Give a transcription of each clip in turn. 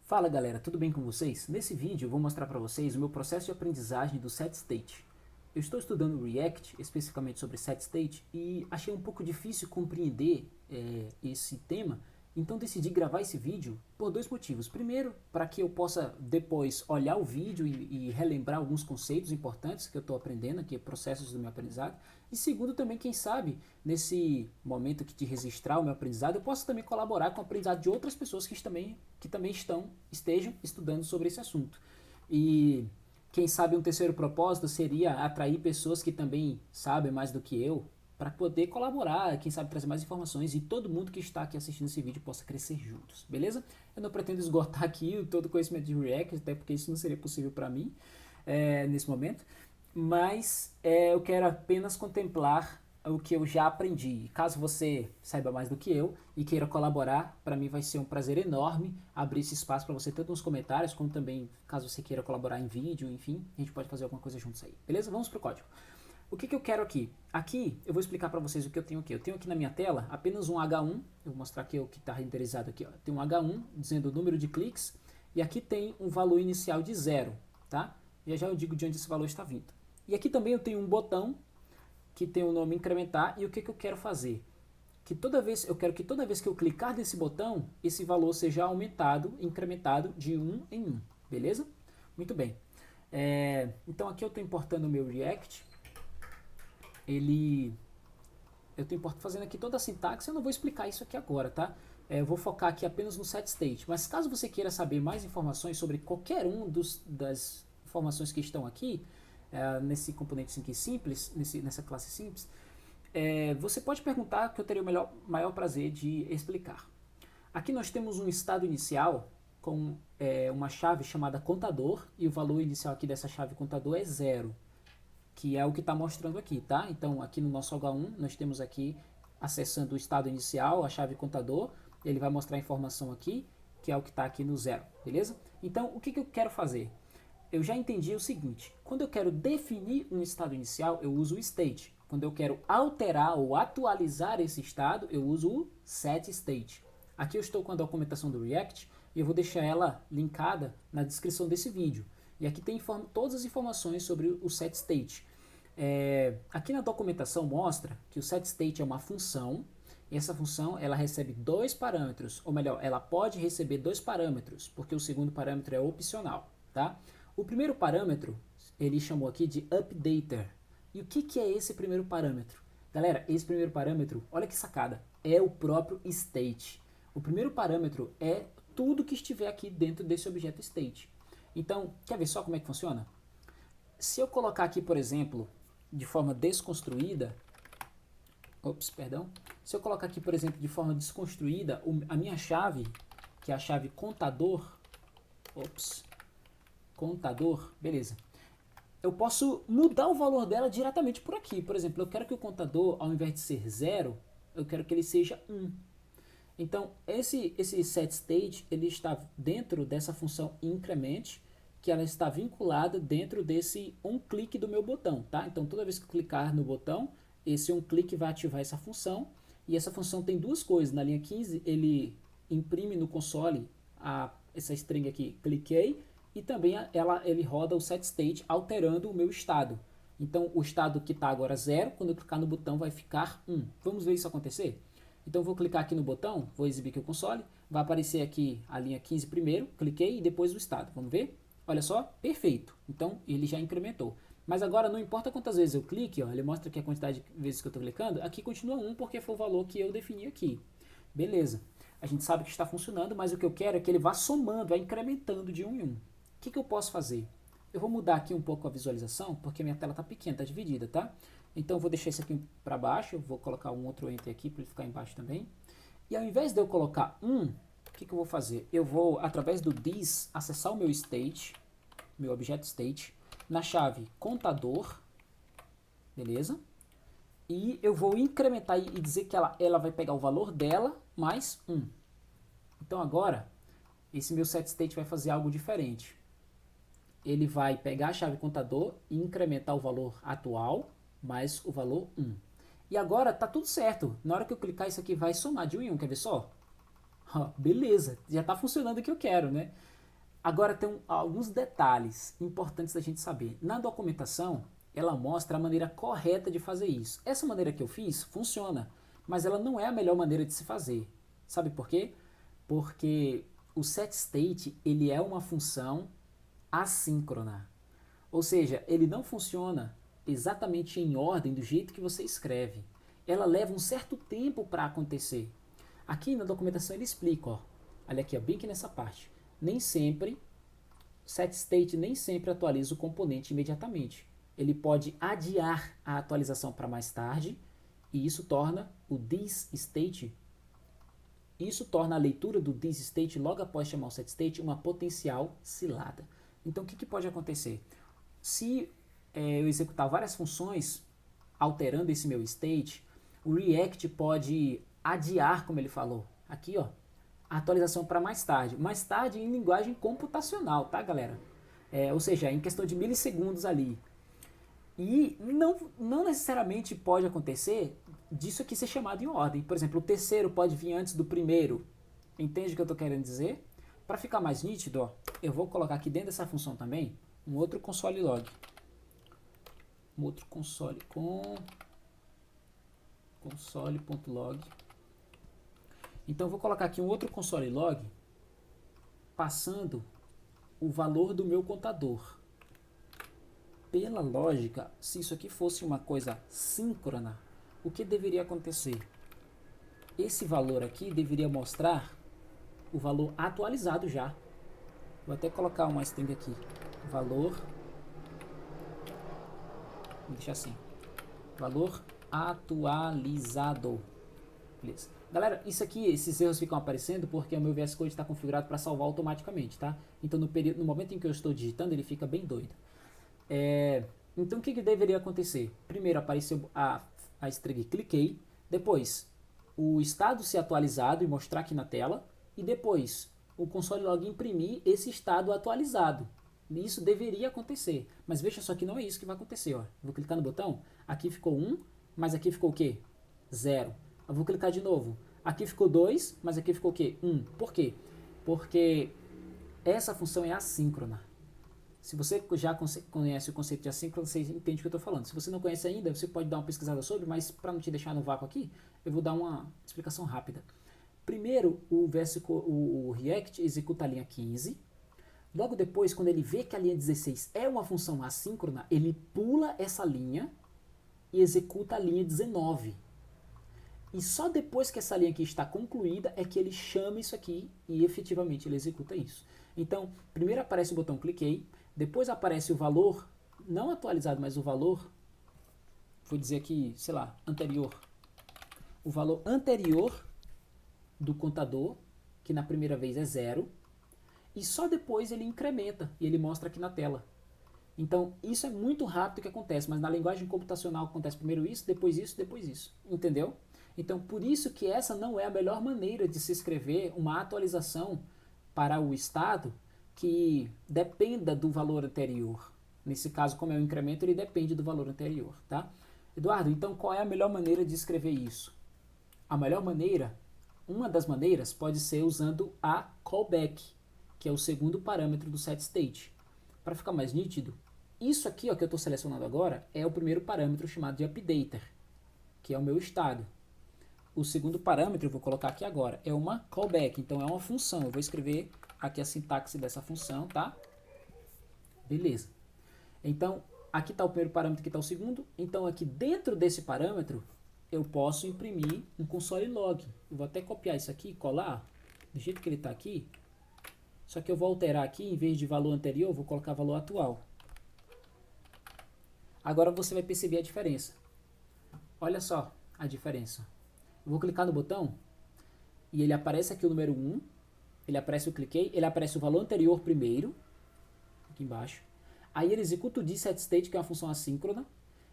Fala galera, tudo bem com vocês? Nesse vídeo eu vou mostrar para vocês o meu processo de aprendizagem do SetState. Eu estou estudando React, especificamente sobre SetState, e achei um pouco difícil compreender esse tema, então decidi gravar esse vídeo por dois motivos. Primeiro, para que eu possa depois olhar o vídeo e relembrar alguns conceitos importantes que eu estou aprendendo aqui, processos do meu aprendizado. E segundo, também, quem sabe, nesse momento aqui de registrar o meu aprendizado, eu posso também colaborar com o aprendizado de outras pessoas que também estejam estudando sobre esse assunto. E quem sabe um terceiro propósito seria atrair pessoas que também sabem mais do que eu, para poder colaborar, quem sabe trazer mais informações e todo mundo que está aqui assistindo esse vídeo possa crescer juntos, beleza? Eu não pretendo esgotar aqui todo o conhecimento de React, até porque isso não seria possível para mim nesse momento, mas eu quero apenas contemplar o que eu já aprendi. Caso você saiba mais do que eu e queira colaborar, para mim vai ser um prazer enorme abrir esse espaço para você, tanto nos comentários, como também caso você queira colaborar em vídeo, enfim, a gente pode fazer alguma coisa juntos aí, beleza? Vamos pro código. O que eu quero aqui? Aqui eu vou explicar para vocês o que eu tenho aqui. Eu tenho aqui na minha tela apenas um H1, eu vou mostrar aqui o que está renderizado aqui. Ó. Tem um H1 dizendo o número de cliques e aqui tem um valor inicial de 0, tá? E já eu digo de onde esse valor está vindo. E aqui também eu tenho um botão que tem o nome incrementar e o que eu quero fazer? Eu quero que toda vez que eu clicar nesse botão, esse valor seja aumentado, incrementado de 1 em 1, beleza? Muito bem. Então aqui eu estou importando o meu React. Eu estou fazendo aqui toda a sintaxe, eu não vou explicar isso aqui agora, tá? Eu vou focar aqui apenas no SetState, mas caso você queira saber mais informações sobre qualquer das informações que estão aqui, nesse componente aqui simples, nessa classe simples, você pode perguntar que eu teria o maior prazer de explicar. Aqui nós temos um estado inicial com uma chave chamada contador, e o valor inicial aqui dessa chave contador é 0. Que é o que está mostrando aqui, tá? Então, aqui no nosso H1, nós temos aqui, acessando o estado inicial, a chave contador, ele vai mostrar a informação aqui, que é o que está aqui no 0, beleza? Então, o que eu quero fazer? Eu já entendi o seguinte, quando eu quero definir um estado inicial, eu uso o state. Quando eu quero alterar ou atualizar esse estado, eu uso o setState. Aqui eu estou com a documentação do React, e eu vou deixar ela linkada na descrição desse vídeo. E aqui tem todas as informações sobre o setState. Aqui na documentação mostra que o setState é uma função, e essa função ela recebe dois parâmetros, ou melhor, ela pode receber dois parâmetros, porque o segundo parâmetro é opcional. Tá? O primeiro parâmetro, ele chamou aqui de updater. E o que é esse primeiro parâmetro? Galera, esse primeiro parâmetro, olha que sacada, é o próprio state. O primeiro parâmetro é tudo que estiver aqui dentro desse objeto state. Então, quer ver só como é que funciona? Se eu colocar aqui, por exemplo, de forma desconstruída, se eu colocar aqui, por exemplo, de forma desconstruída, a minha chave, que é a chave contador, beleza. Eu posso mudar o valor dela diretamente por aqui. Por exemplo, eu quero que o contador, ao invés de ser 0, eu quero que ele seja 1. Então, esse setState, ele está dentro dessa função increment, que ela está vinculada dentro desse onClick do meu botão, tá? Então, toda vez que eu clicar no botão, esse onClick vai ativar essa função, e essa função tem duas coisas. Na linha 15, ele imprime no console essa string aqui, cliquei, e também ele roda o setState alterando o meu estado. Então, o estado que está agora 0, quando eu clicar no botão vai ficar 1. Vamos ver isso acontecer? Então, eu vou clicar aqui no botão, vou exibir aqui o console, vai aparecer aqui a linha 15 primeiro, cliquei e depois o estado. Vamos ver? Olha só, perfeito. Então, ele já incrementou. Mas agora, não importa quantas vezes eu clique, ó, ele mostra aqui a quantidade de vezes que eu estou clicando, aqui continua 1 porque foi o valor que eu defini aqui. Beleza. A gente sabe que está funcionando, mas o que eu quero é que ele vá somando, vá incrementando de 1 em 1. O que eu posso fazer? Eu vou mudar aqui um pouco a visualização, porque minha tela está pequena, está dividida, tá? Então, eu vou deixar isso aqui para baixo, eu vou colocar um outro Enter aqui para ele ficar embaixo também. E ao invés de eu colocar 1, o que eu vou fazer? Eu vou, através do this, acessar o meu state, meu objeto state, na chave contador, beleza? E eu vou incrementar e dizer que ela vai pegar o valor dela mais 1. Então agora, esse meu setState vai fazer algo diferente. Ele vai pegar a chave contador e incrementar o valor atual mais o valor 1. E agora tá tudo certo. Na hora que eu clicar, isso aqui vai somar de 1 em 1. Quer ver só? Beleza, já está funcionando o que eu quero, né? Agora tem alguns detalhes importantes da gente saber. Na documentação, ela mostra a maneira correta de fazer isso. Essa maneira que eu fiz funciona, mas ela não é a melhor maneira de se fazer. Sabe por quê? Porque o setState ele é uma função assíncrona. Ou seja, ele não funciona exatamente em ordem do jeito que você escreve. Ela leva um certo tempo para acontecer. Aqui na documentação ele explica, ó. Olha aqui, ó, bem aqui nessa parte. Nem sempre, setState nem sempre atualiza o componente imediatamente. Ele pode adiar a atualização para mais tarde, e isso torna o thisState, isso torna a leitura do thisState logo após chamar o setState uma potencial cilada. Então o que pode acontecer? Se eu executar várias funções alterando esse meu state, o React pode adiar, como ele falou, aqui ó, a atualização para mais tarde em linguagem computacional, tá galera? Ou seja, em questão de milissegundos ali. E não necessariamente pode acontecer disso aqui ser chamado em ordem. Por exemplo, o terceiro pode vir antes do primeiro. Entende o que eu estou querendo dizer? Para ficar mais nítido, ó, eu vou colocar aqui dentro dessa função também um outro console log. Um outro console com console.log. Então eu vou colocar aqui um outro console log passando o valor do meu contador. Pela lógica, se isso aqui fosse uma coisa síncrona, o que deveria acontecer? Esse valor aqui deveria mostrar o valor atualizado já. Vou até colocar uma string aqui. Valor. Vou deixar assim. Valor atualizado. Beleza. Galera, isso aqui, esses erros ficam aparecendo porque o meu VS Code está configurado para salvar automaticamente, tá? Então no momento em que eu estou digitando, ele fica bem doido. Então o que deveria acontecer? Primeiro apareceu a string cliquei, depois o estado ser atualizado e mostrar aqui na tela, e depois o console log imprimir esse estado atualizado. Isso deveria acontecer, mas veja só que não é isso que vai acontecer. Ó. Vou clicar no botão, aqui ficou 1, mas aqui ficou o quê? 0. Eu vou clicar de novo, aqui ficou 2, mas aqui ficou o quê? 1. Por quê? Porque essa função é assíncrona. Se você já conhece o conceito de assíncrono, você entende o que eu estou falando. Se você não conhece ainda, você pode dar uma pesquisada sobre, mas para não te deixar no vácuo aqui, eu vou dar uma explicação rápida. Primeiro, o React executa a linha 15. Logo depois, quando ele vê que a linha 16 é uma função assíncrona, ele pula essa linha e executa a linha 19. E só depois que essa linha aqui está concluída é que ele chama isso aqui e efetivamente ele executa isso. Então, primeiro aparece o botão cliquei, depois aparece o valor, não atualizado, mas o valor, vou dizer aqui, sei lá, anterior. O valor anterior do contador, que na primeira vez é 0, e só depois ele incrementa e ele mostra aqui na tela. Então, isso é muito rápido que acontece, mas na linguagem computacional acontece primeiro isso, depois isso, depois isso. Entendeu? Então, por isso que essa não é a melhor maneira de se escrever uma atualização para o estado que dependa do valor anterior. Nesse caso, como é o incremento, ele depende do valor anterior, tá? Eduardo, então qual é a melhor maneira de escrever isso? A melhor maneira, uma das maneiras, pode ser usando a callback, que é o segundo parâmetro do setState. Para ficar mais nítido, isso aqui ó, que eu estou selecionando agora é o primeiro parâmetro chamado de updater, que é o meu estado. O segundo parâmetro, eu vou colocar aqui agora, é uma callback, então é uma função. Eu vou escrever aqui a sintaxe dessa função, tá? Beleza. Então, aqui está o primeiro parâmetro, aqui está o segundo. Então, aqui dentro desse parâmetro, eu posso imprimir um console log. Eu vou até copiar isso aqui e colar, do jeito que ele está aqui. Só que eu vou alterar aqui, em vez de valor anterior, eu vou colocar valor atual. Agora você vai perceber a diferença. Olha só a diferença. Eu vou clicar no botão e ele aparece aqui o número 1, ele aparece o cliquei, ele aparece o valor anterior primeiro, aqui embaixo. Aí ele executa o thisState, que é uma função assíncrona,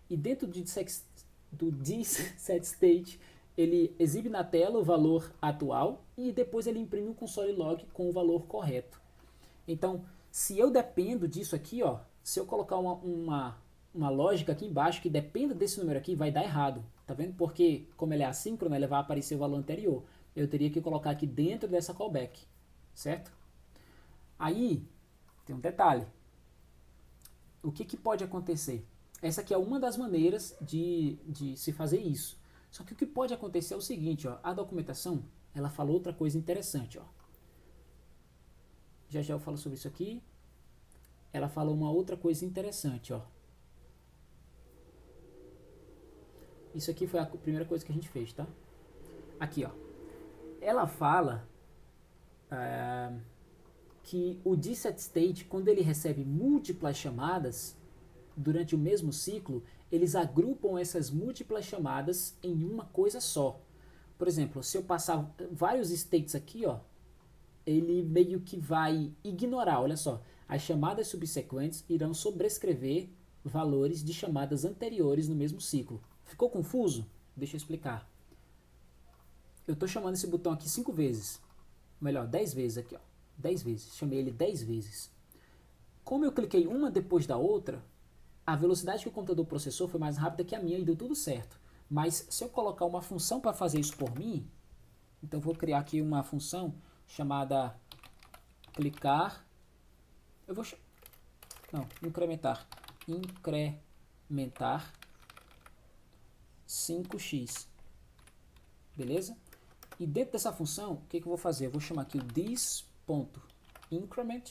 e dentro do thisState ele exibe na tela o valor atual e depois ele imprime um console log com o valor correto. Então, se eu dependo disso aqui, ó, se eu colocar uma lógica aqui embaixo que dependa desse número aqui, vai dar errado. Tá vendo? Porque, como ele é assíncrono, ele vai aparecer o valor anterior. Eu teria que colocar aqui dentro dessa callback. Certo? Aí, Tem um detalhe. O que pode acontecer? Essa aqui é uma das maneiras de se fazer isso. Só que o que pode acontecer é o seguinte, ó, a documentação, ela fala outra coisa interessante, ó. Já já eu falo sobre isso aqui. Ela fala uma outra coisa interessante, ó. Isso aqui foi a primeira coisa que a gente fez, tá? Aqui, ó. Ela fala que o dSetState, quando ele recebe múltiplas chamadas durante o mesmo ciclo, eles agrupam essas múltiplas chamadas em uma coisa só. Por exemplo, se eu passar vários states aqui, ó, ele meio que vai ignorar, olha só, as chamadas subsequentes irão sobrescrever valores de chamadas anteriores no mesmo ciclo. Ficou confuso? Deixa eu explicar. Eu estou chamando esse botão aqui 5 vezes. Melhor, 10 vezes aqui, ó. 10 vezes. Chamei ele 10 vezes. Como eu cliquei uma depois da outra, a velocidade que o computador processou foi mais rápida que a minha e deu tudo certo. Mas se eu colocar uma função para fazer isso por mim, então eu vou criar aqui uma função chamada clicar. Eu vou incrementar 5x. Beleza? E dentro dessa função, o que eu vou fazer? Eu vou chamar aqui o this.increment.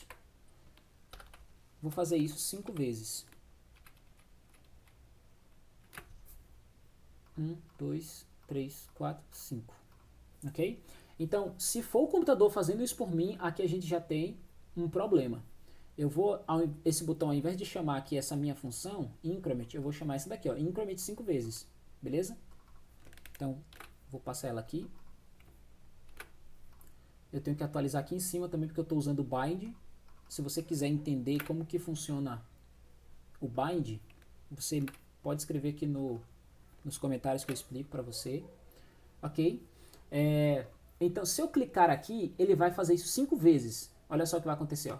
Vou fazer isso 5 vezes. 1, 2, 3, 4, 5. Ok? Então, se for o computador fazendo isso por mim, aqui a gente já tem um problema. Eu vou, esse botão, ao invés de chamar aqui essa minha função, increment, eu vou chamar essa daqui, ó, increment 5 vezes. Beleza? Então, vou passar ela aqui. Eu tenho que atualizar aqui em cima também, porque eu estou usando o bind. Se você quiser entender como que funciona o bind, você pode escrever aqui nos comentários que eu explico para você. Ok? Então, se eu clicar aqui, ele vai fazer isso 5 vezes. Olha só o que vai acontecer, ó.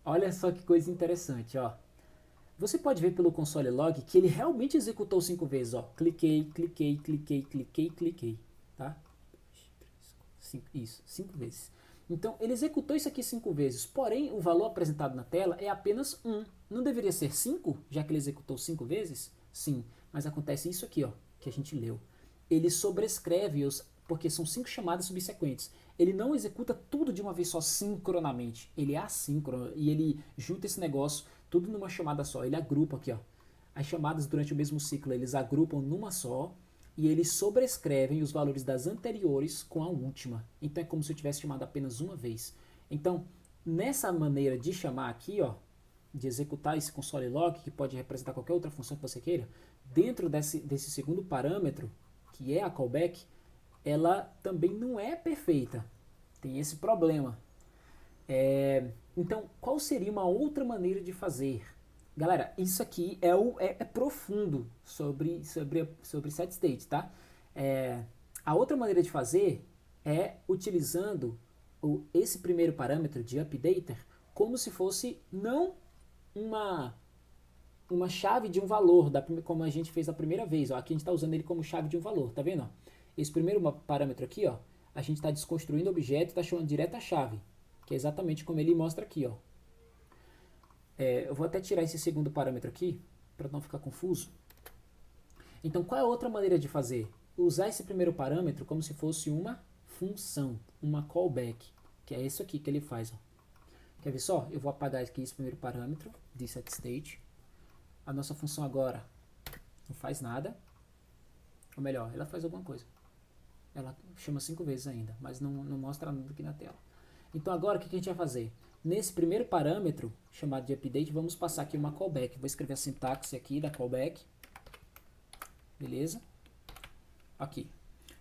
Olha só que coisa interessante, ó. Você pode ver pelo console log que ele realmente executou 5 vezes, ó. Cliquei, cliquei, cliquei, cliquei, cliquei, tá? Isso, 5 vezes. Então, ele executou isso aqui 5 vezes, porém, o valor apresentado na tela é apenas 1. Não deveria ser 5, já que ele executou 5 vezes? Sim, mas acontece isso aqui, ó, que a gente leu. Ele sobrescreve porque são 5 chamadas subsequentes. Ele não executa tudo de uma vez só sincronamente. Ele é assíncrono e ele junta esse negócio tudo numa chamada só. Ele agrupa aqui, ó. As chamadas durante o mesmo ciclo, eles agrupam numa só e eles sobrescrevem os valores das anteriores com a última. Então é como se eu tivesse chamado apenas uma vez. Então, nessa maneira de chamar aqui, ó, de executar esse console log, que pode representar qualquer outra função que você queira, dentro desse segundo parâmetro, que é a callback, ela também não é perfeita. Tem esse problema. Então, qual seria uma outra maneira de fazer? Galera, isso aqui é profundo sobre set state, tá? A outra maneira de fazer é utilizando esse primeiro parâmetro de updater como se fosse não uma chave de um valor, como a gente fez a primeira vez. Ó, aqui a gente está usando ele como chave de um valor, tá vendo? Ó? Esse primeiro parâmetro aqui, ó, a gente está desconstruindo o objeto e está chamando direto a chave, que é exatamente como ele mostra aqui, ó. Eu vou até tirar esse segundo parâmetro aqui, para não ficar confuso. Então, qual é a outra maneira de fazer? Usar esse primeiro parâmetro como se fosse uma função, uma callback, que é isso aqui que ele faz. Ó. Quer ver só? Eu vou apagar aqui esse primeiro parâmetro, de setState. A nossa função agora não faz nada. Ou melhor, ela faz alguma coisa. Ela chama 5 vezes ainda, mas não mostra nada aqui na tela. Então agora o que a gente vai fazer? Nesse primeiro parâmetro, chamado de update, vamos passar aqui uma callback. Vou escrever a sintaxe aqui da callback. Beleza? Aqui.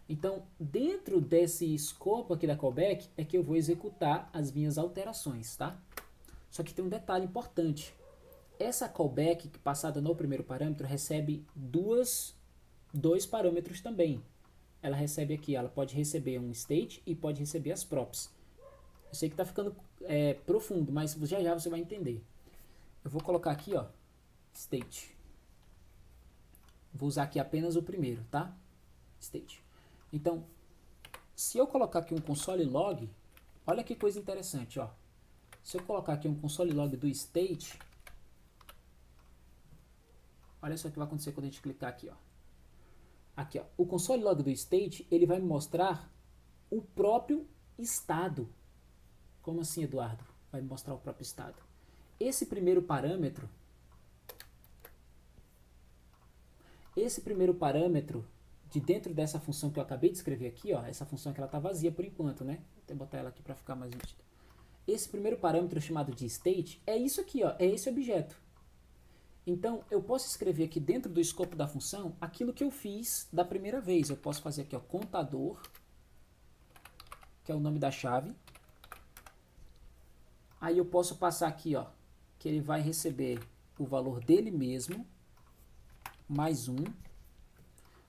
Então, dentro desse escopo aqui da callback, é que eu vou executar as minhas alterações, tá? Só que tem um detalhe importante. Essa callback, passada no primeiro parâmetro, recebe dois parâmetros também. Ela recebe aqui, ela pode receber um state e pode receber as props. Eu sei que está ficando profundo, mas já já você vai entender. Eu vou colocar aqui, ó, state. Vou usar aqui apenas o primeiro, tá? State. Então, se eu colocar aqui um console log, olha que coisa interessante, ó. Se eu colocar aqui um console log do state, olha só o que vai acontecer quando a gente clicar aqui, ó. Aqui, ó, o console log do state, ele vai me mostrar o próprio estado. Como assim, Eduardo? Vai me mostrar o próprio estado. Esse primeiro parâmetro de dentro dessa função que eu acabei de escrever aqui, ó, essa função que ela está vazia por enquanto, né? Vou até botar ela aqui para ficar mais nítida. Esse primeiro parâmetro chamado de state é isso aqui, ó, é esse objeto. Então, eu posso escrever aqui dentro do escopo da função aquilo que eu fiz da primeira vez. Eu posso fazer aqui, ó, contador, que é o nome da chave. Aí eu posso passar aqui, ó, que ele vai receber o valor dele mesmo, mais um.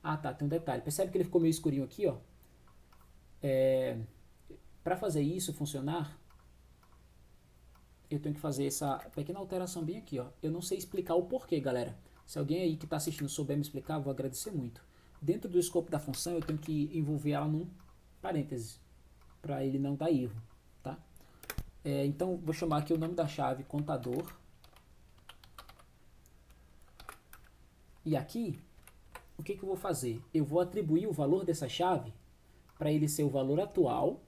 Ah, tá, tem um detalhe. Percebe que ele ficou meio escurinho aqui, ó? Para fazer isso funcionar, eu tenho que fazer essa pequena alteração bem aqui, ó. Eu não sei explicar o porquê, galera. Se alguém aí que está assistindo souber me explicar, eu vou agradecer muito. Dentro do escopo da função, eu tenho que envolver ela num parêntese, para ele não dar erro, tá? Então, vou chamar aqui o nome da chave contador. E aqui, o que eu vou fazer? Eu vou atribuir o valor dessa chave para ele ser o valor atual,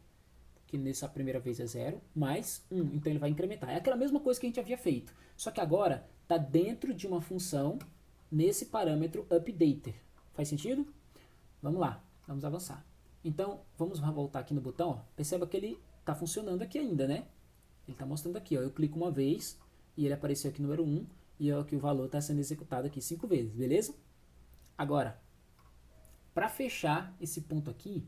que nessa primeira vez é 0, mais 1. Então ele vai incrementar. É aquela mesma coisa que a gente havia feito. Só que agora está dentro de uma função nesse parâmetro updater. Faz sentido? Vamos lá, vamos avançar. Então, vamos voltar aqui no botão. Ó. Perceba que ele está funcionando aqui ainda, né? Ele está mostrando aqui. Ó. Eu clico uma vez e ele apareceu aqui número 1. E ó, que o valor está sendo executado aqui 5 vezes, beleza? Agora, para fechar esse ponto aqui,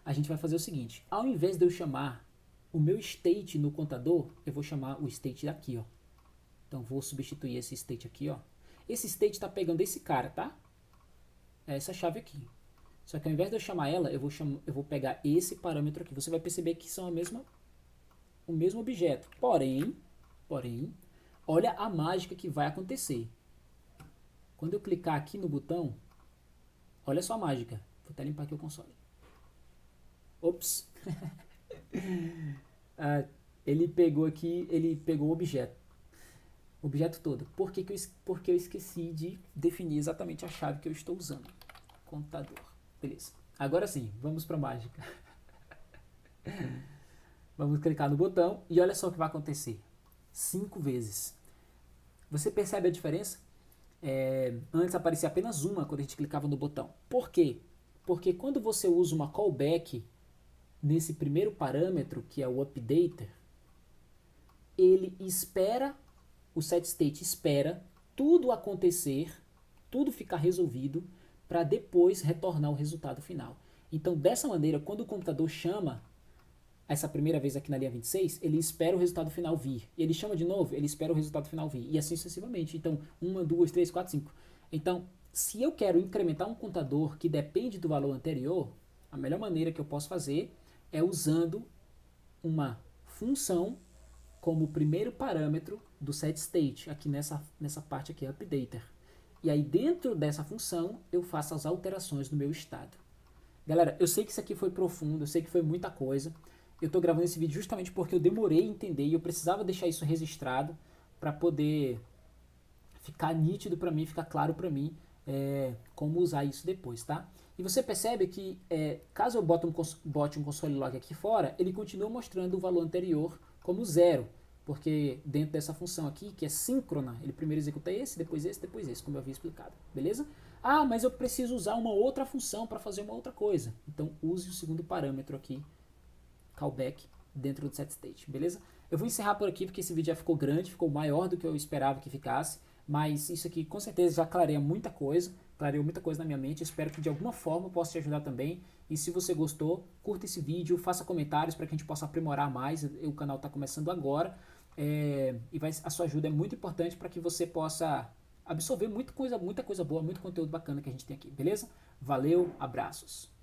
a gente vai fazer o seguinte. Ao invés de eu chamar o meu state no contador, eu vou chamar o state daqui, ó. Então, vou substituir esse state aqui, ó. Esse state está pegando esse cara, tá? É essa chave aqui. Só que ao invés de eu chamar ela, eu vou pegar esse parâmetro aqui. Você vai perceber que são o mesmo objeto. Porém, olha a mágica que vai acontecer. Quando eu clicar aqui no botão, olha só a mágica. Vou até limpar aqui o console. Ops. Ele pegou o objeto. O objeto todo. Porque eu esqueci de definir exatamente a chave que eu estou usando. Contador. Beleza. Agora sim, vamos para a mágica. Vamos clicar no botão e olha só o que vai acontecer. 5 vezes. Você percebe a diferença? Antes aparecia apenas uma quando a gente clicava no botão. Por quê? Porque quando você usa uma callback nesse primeiro parâmetro, que é o updater, ele espera, o setState espera tudo acontecer, tudo ficar resolvido, para depois retornar o resultado final. Então, dessa maneira, quando o computador chama essa primeira vez aqui na linha 26, ele espera o resultado final vir. E ele chama de novo, ele espera o resultado final vir. E assim sucessivamente. Então, 1, 2, 3, 4, 5. Então, se eu quero incrementar um contador que depende do valor anterior, a melhor maneira que eu posso fazer é usando uma função como primeiro parâmetro do setState, aqui nessa parte aqui, updater. E aí, dentro dessa função, eu faço as alterações no meu estado. Galera, eu sei que isso aqui foi profundo, eu sei que foi muita coisa. Eu estou gravando esse vídeo justamente porque eu demorei a entender e eu precisava deixar isso registrado para poder ficar nítido para mim, ficar claro para mim como usar isso depois, tá? E você percebe que caso eu bote um console log aqui fora, ele continua mostrando o valor anterior como 0, porque dentro dessa função aqui, que é síncrona, ele primeiro executa esse, depois esse, como eu havia explicado, beleza? Ah, mas eu preciso usar uma outra função para fazer uma outra coisa. Então use o segundo parâmetro aqui, callback, dentro do setState, beleza? Eu vou encerrar por aqui porque esse vídeo já ficou grande, ficou maior do que eu esperava que ficasse, mas isso aqui com certeza já clareia muita coisa, clareou muita coisa na minha mente, espero que de alguma forma eu possa te ajudar também, e se você gostou, curta esse vídeo, faça comentários para que a gente possa aprimorar mais, o canal está começando agora, e a sua ajuda é muito importante para que você possa absorver muita coisa boa, muito conteúdo bacana que a gente tem aqui, beleza? Valeu, abraços!